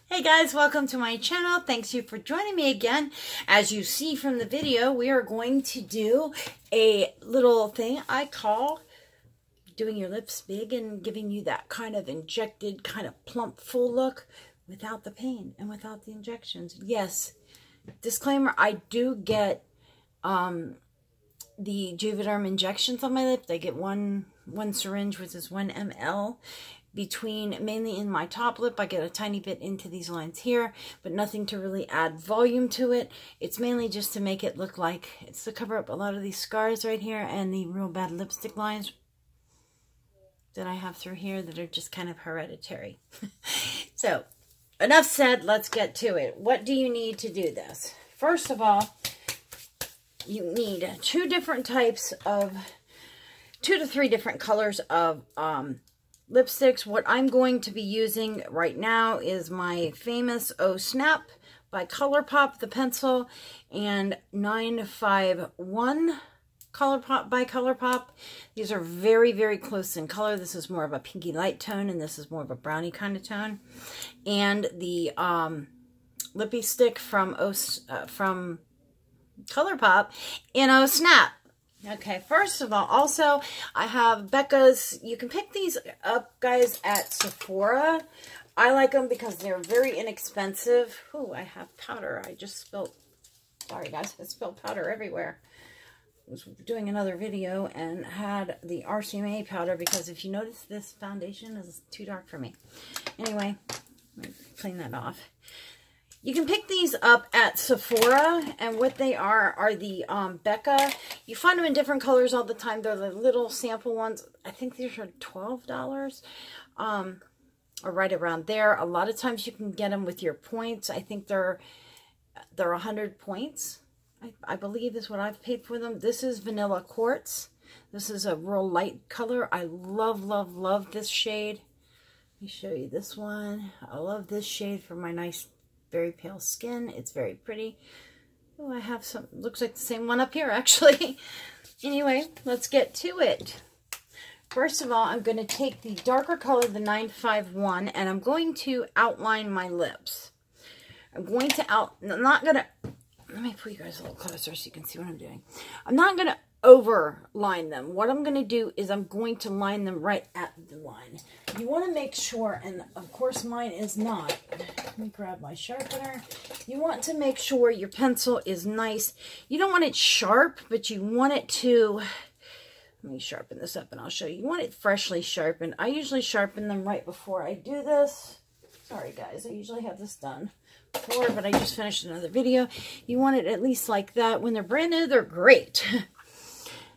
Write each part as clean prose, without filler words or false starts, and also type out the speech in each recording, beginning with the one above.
Hey guys, welcome to my channel. Thanks you for joining me again. As you see from the video, we are going to do a little thing I call doing your lips big and giving you that kind of injected, kind of plump, full look without the pain and without the injections. Yes, disclaimer, I do get the Juvederm injections on my lips. I get one syringe, which is 1 ml. Between, mainly in my top lip, I get a tiny bit into these lines here, but nothing to really add volume to it. It's mainly just to make it look like, it's to cover up a lot of these scars right here and the real bad lipstick lines that I have through here that are just kind of hereditary. So, enough said, let's get to it. What do you need to do this? First of all, you need two to three different colors of lipsticks. What I'm going to be using right now is my famous Oh Snap by ColourPop, the pencil, and 951 ColourPop by ColourPop. These are very, very close in color. This is more of a pinky light tone, and this is more of a brownie kind of tone. And the lippy stick from ColourPop in Oh Snap. Okay, first of all, also, I have Becca's. You can pick these up, guys, at Sephora. I like them because they're very inexpensive. Oh, I have powder. I just spilled. Sorry, guys. I spilled powder everywhere. I was doing another video and had the RCMA powder because if you notice, this foundation is too dark for me. Anyway, let me clean that off. You can pick these up at Sephora, and what they are the Becca. You find them in different colors all the time. They're the little sample ones. I think these are $12, or right around there. A lot of times you can get them with your points. I think they're 100 points, I believe is what I've paid for them. This is Vanilla Quartz. This is a real light color. I love, love, love this shade. Let me show you this one. I love this shade for my nice very pale skin. It's very pretty. Oh, I have some, looks like the same one up here actually. Anyway, let's get to it. First of all, I'm going to take the darker color, the 951, and I'm going to outline my lips. I'm not going to, let me put you guys a little closer so you can see what I'm doing. I'm not going to overline them. What I'm going to do is I'm going to line them right at the line. You want to make sure, and of course mine is not. Let me grab my sharpener. You want to make sure your pencil is nice. You don't want it sharp, but you want it to, let me sharpen this up and I'll show you. You want it freshly sharpened. I usually sharpen them right before I do this. Sorry guys, I usually have this done before, but I just finished another video. You want it at least like that. When they're brand new, they're great.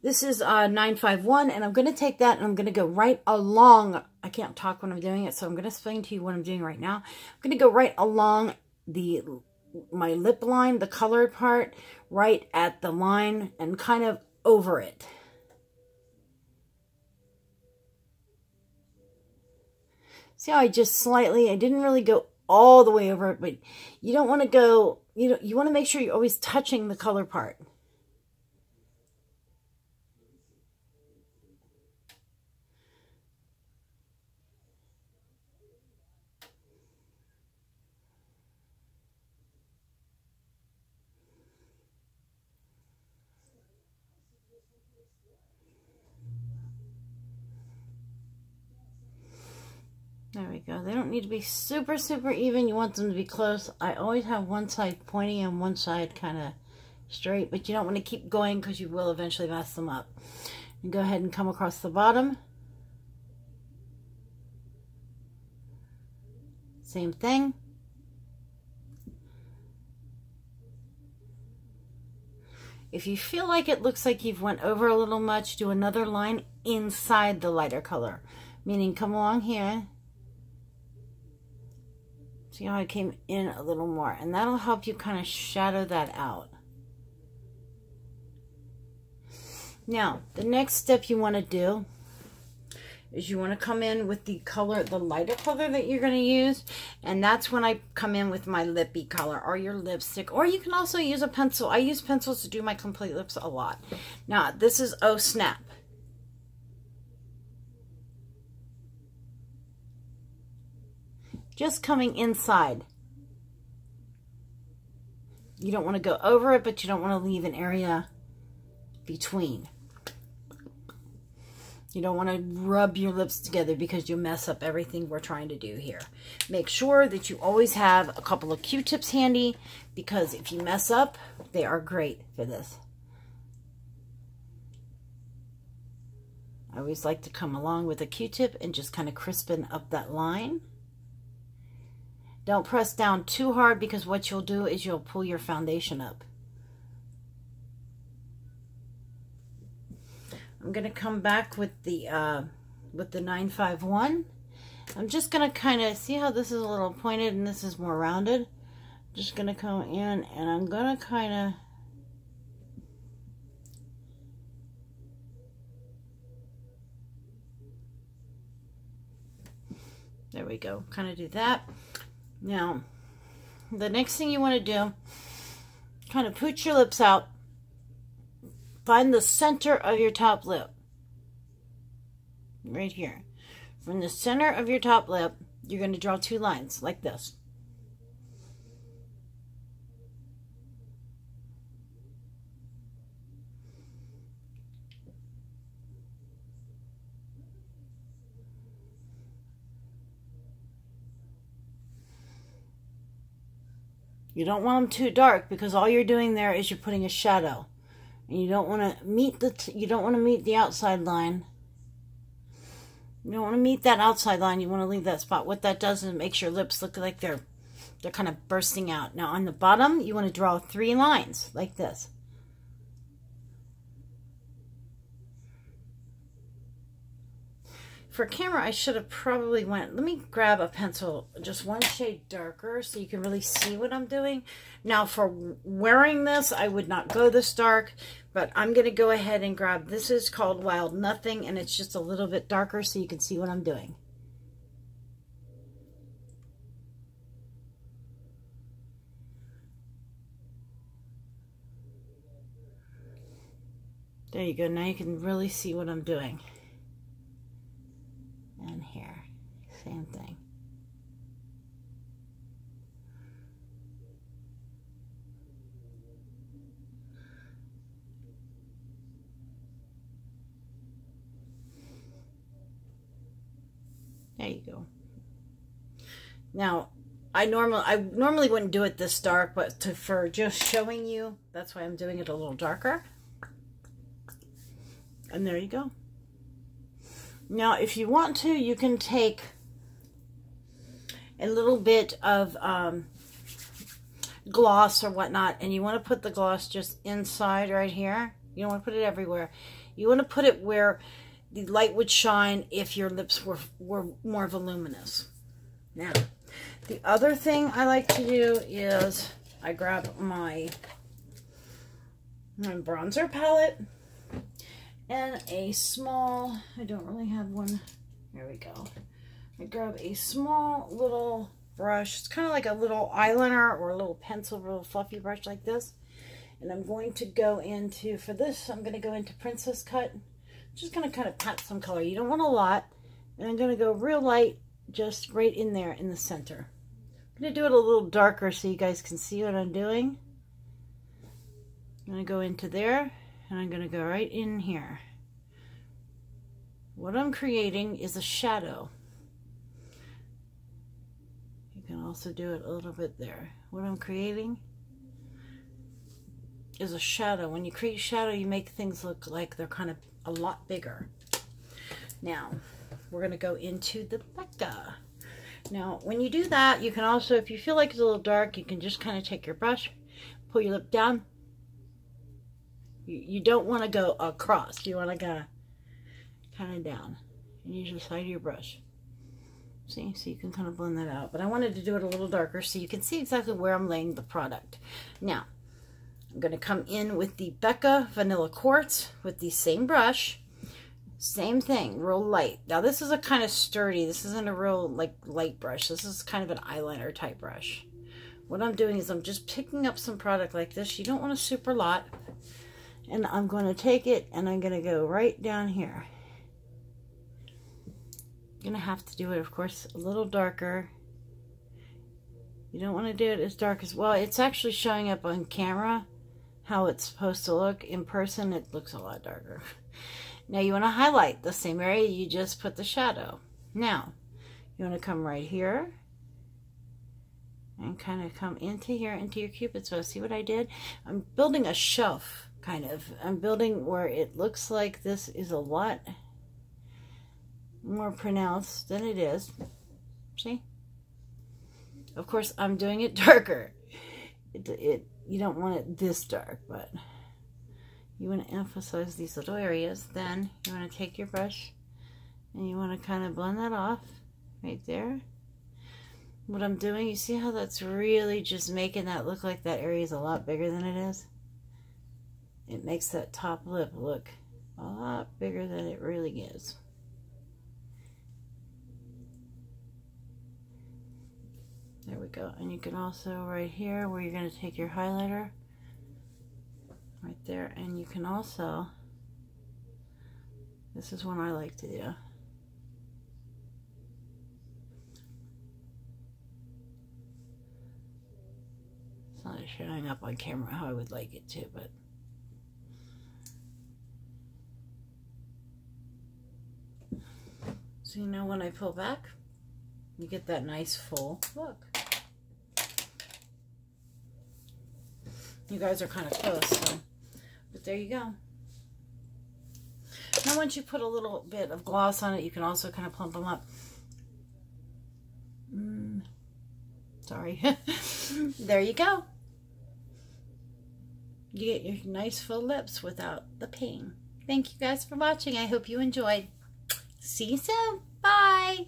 This is 951, and I'm going to take that and I'm going to go right along. I can't talk when I'm doing it, so I'm going to explain to you what I'm doing right now. I'm going to go right along my lip line, the colored part, right at the line and kind of over it. See how I just slightly, I didn't really go all the way over it, but you don't want to go, you want to make sure you're always touching the color part. There we go. They don't need to be super, super even. You want them to be close. I always have one side pointy and one side kind of straight, but you don't want to keep going because you will eventually mess them up. And go ahead and come across the bottom. Same thing. If you feel like it looks like you've went over a little much, do another line inside the lighter color. Meaning come along here. See how I came in a little more, and that'll help you kind of shadow that out. Now, the next step you want to do is you want to come in with the color, the lighter color that you're going to use, and that's when I come in with my lippy color or your lipstick, or you can also use a pencil. I use pencils to do my complete lips a lot. Now, this is Oh Snap. just coming inside You don't want to go over it, but you don't want to leave an area between. You don't want to rub your lips together because you'll mess up everything we're trying to do here. Make sure that you always have a couple of Q-tips handy, because if you mess up, they are great for this. I always like to come along with a Q-tip and just kind of crispen up that line. Don't press down too hard, because what you'll do is you'll pull your foundation up. I'm going to come back with the 951. I'm just going to kind of see how this is a little pointed and this is more rounded. Just going to come in and I'm going to kind of there we go, kind of do that. Now, the next thing you want to do, kind of put your lips out. Find the center of your top lip. Right here. From the center of your top lip, you're going to draw 2 lines like this. You don't want them too dark, because all you're doing there is you're putting a shadow. And you don't want to meet the outside line. You don't want to meet that outside line. You want to leave that spot. What that does is it makes your lips look like they're kind of bursting out. Now on the bottom, you want to draw 3 lines like this. For camera, I should have probably let me grab a pencil just 1 shade darker so you can really see what I'm doing. Now for wearing this, I would not go this dark, but I'm going to go ahead and grab, this is called Wild Nothing, and it's just a little bit darker so you can see what I'm doing. There you go. Now you can really see what I'm doing. And here, same thing. There you go. Now, I normally wouldn't do it this dark, but for just showing you, that's why I'm doing it a little darker. And there you go. Now, if you want to, you can take a little bit of gloss or whatnot, and you want to put the gloss just inside right here. You don't want to put it everywhere. You want to put it where the light would shine if your lips were more voluminous. Now, the other thing I like to do is I grab my bronzer palette. And a small, I don't really have one, there we go. I grab a small little brush. It's kind of like a little eyeliner or a little pencil, a little fluffy brush like this. And I'm going to go into, for this, I'm going to go into Princess Cut. Just going to kind of pat some color. You don't want a lot. And I'm going to go real light, just right in there in the center. I'm going to do it a little darker so you guys can see what I'm doing. I'm going to go into there. And I'm going to go right in here. What I'm creating is a shadow. You can also do it a little bit there. What I'm creating is a shadow. When you create shadow, you make things look like they're kind of a lot bigger. Now, we're going to go into the Becca. Now, when you do that, you can also, if you feel like it's a little dark, you can just kind of take your brush, pull your lip down. You don't want to go across. You want to go kind of down. And use the side of your brush. See? So you can kind of blend that out. But I wanted to do it a little darker so you can see exactly where I'm laying the product. Now, I'm going to come in with the Becca Vanilla Quartz with the same brush. Same thing, real light. Now this is a kind of sturdy. This isn't a real like light brush. This is kind of an eyeliner type brush. What I'm doing is I'm just picking up some product like this. You don't want a super lot. And I'm going to take it and I'm going to go right down here. I'm going to have to do it, of course, a little darker. You don't want to do it as dark as, well, it's actually showing up on camera how it's supposed to look. In person, it looks a lot darker. Now you want to highlight the same area you just put the shadow. Now, you want to come right here and kind of come into here, into your Cupid's bow. See what I did? I'm building a shelf, kind of. I'm building where it looks like this is a lot more pronounced than it is. See? Of course, I'm doing it darker. You don't want it this dark, but you want to emphasize these little areas. Then you want to take your brush and you want to kind of blend that off right there. What I'm doing, you see how that's really just making that look like that area is a lot bigger than it is? It makes that top lip look a lot bigger than it really is. There we go. And you can also right here where you're going to take your highlighter right there, and you can also, this is one I like to do. It's not showing up on camera how I would like it to, but so you know when I pull back, you get that nice full look. You guys are kind of close, so, but there you go. Now once you put a little bit of gloss on it, you can also kind of plump them up. Sorry. There you go. You get your nice full lips without the pain. Thank you guys for watching. I hope you enjoyed. See you soon. Bye.